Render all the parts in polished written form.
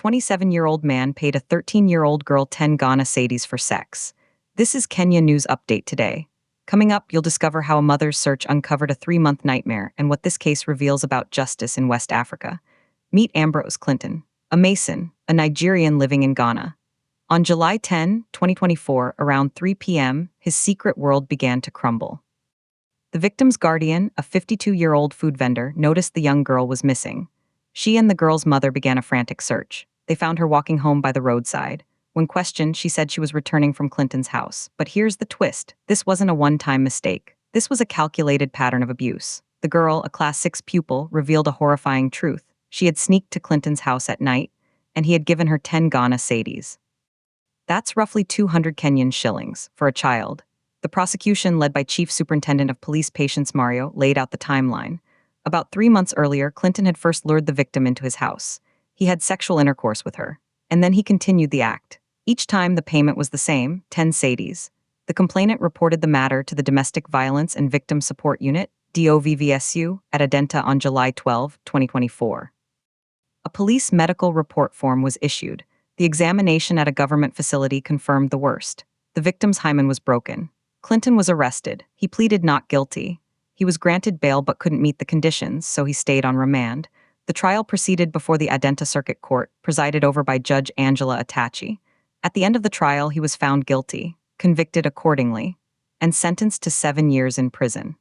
27-year-old man paid a 13-year-old girl 10 Ghana cedis for sex. This is Kenya News Update today. Coming up, you'll discover how a mother's search uncovered a 3-month nightmare and what this case reveals about justice in West Africa. Meet Ambrose Clinton, a Mason, a Nigerian living in Ghana. On July 10, 2024, around 3 p.m., his secret world began to crumble. The victim's guardian, a 52-year-old food vendor, noticed the young girl was missing. She and the girl's mother began a frantic search. They found her walking home by the roadside. When questioned, she said she was returning from Clinton's house. But here's the twist. This wasn't a one-time mistake. This was a calculated pattern of abuse. The girl, a Class 6 pupil, revealed a horrifying truth. She had sneaked to Clinton's house at night, and he had given her 10 Ghana cedis. That's roughly 200 Kenyan shillings for a child. The prosecution, led by Chief Superintendent of Police Patience Mario, laid out the timeline. About 3 months earlier, Clinton had first lured the victim into his house. He had sexual intercourse with her, and then he continued the act. Each time the payment was the same, 10 cedis. The complainant reported the matter to the Domestic Violence and Victim Support Unit, DOVVSU, at Adenta on July 12, 2024. A police medical report form was issued. The examination at a government facility confirmed the worst. The victim's hymen was broken. Clinton was arrested. He pleaded not guilty. He was granted bail but couldn't meet the conditions, so he stayed on remand. The trial proceeded before the AnAdentaCircuit Court, presided over by Judge Angela Atachi. At the end of the trial, he was found guilty, convicted accordingly, and sentenced to 7 years in prison.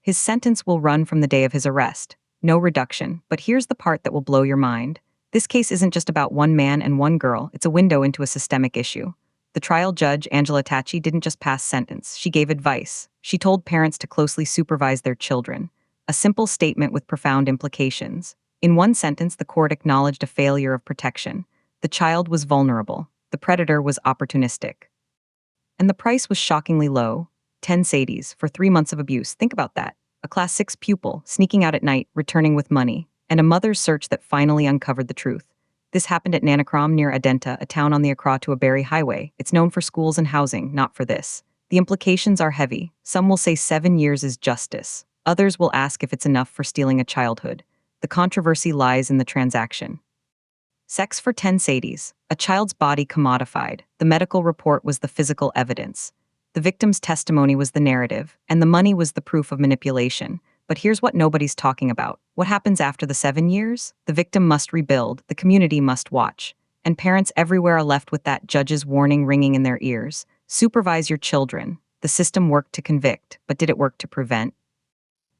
His sentence will run from the day of his arrest. No reduction, but here's the part that will blow your mind. This case isn't just about one man and one girl, it's a window into a systemic issue. The trial judge, Angela Tachi, didn't just pass sentence, she gave advice. She told parents to closely supervise their children. A simple statement with profound implications. In one sentence, the court acknowledged a failure of protection. The child was vulnerable. The predator was opportunistic. And the price was shockingly low, 10 cedis for 3 months of abuse. Think about that. A Class 6 pupil, sneaking out at night, returning with money, and a mother's search that finally uncovered the truth. This happened at AnAnakrom near Adenta, a town on the Accra to Aberi highway. It's known for schools and housing, not for this. The implications are heavy. Some will say 7 years is justice. Others will ask if it's enough for stealing a childhood. The controversy lies in the transaction. Sex for 10 cedis, a child's body commodified. The medical report was the physical evidence. The victim's testimony was the narrative, and the money was the proof of manipulation. But here's what nobody's talking about. What happens after the 7 years? The victim must rebuild, the community must watch, and parents everywhere are left with that judge's warning ringing in their ears. Supervise your children. The system worked to convict, but did it work to prevent?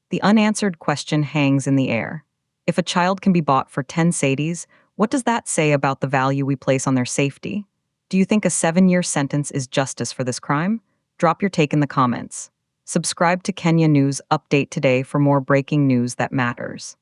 The unanswered question hangs in the air. If a child can be bought for 10 cedis, what does that say about the value we place on their safety? Do you think a 7-year sentence is justice for this crime? Drop your take in the comments. Subscribe to Kenya News Update today for more breaking news that matters.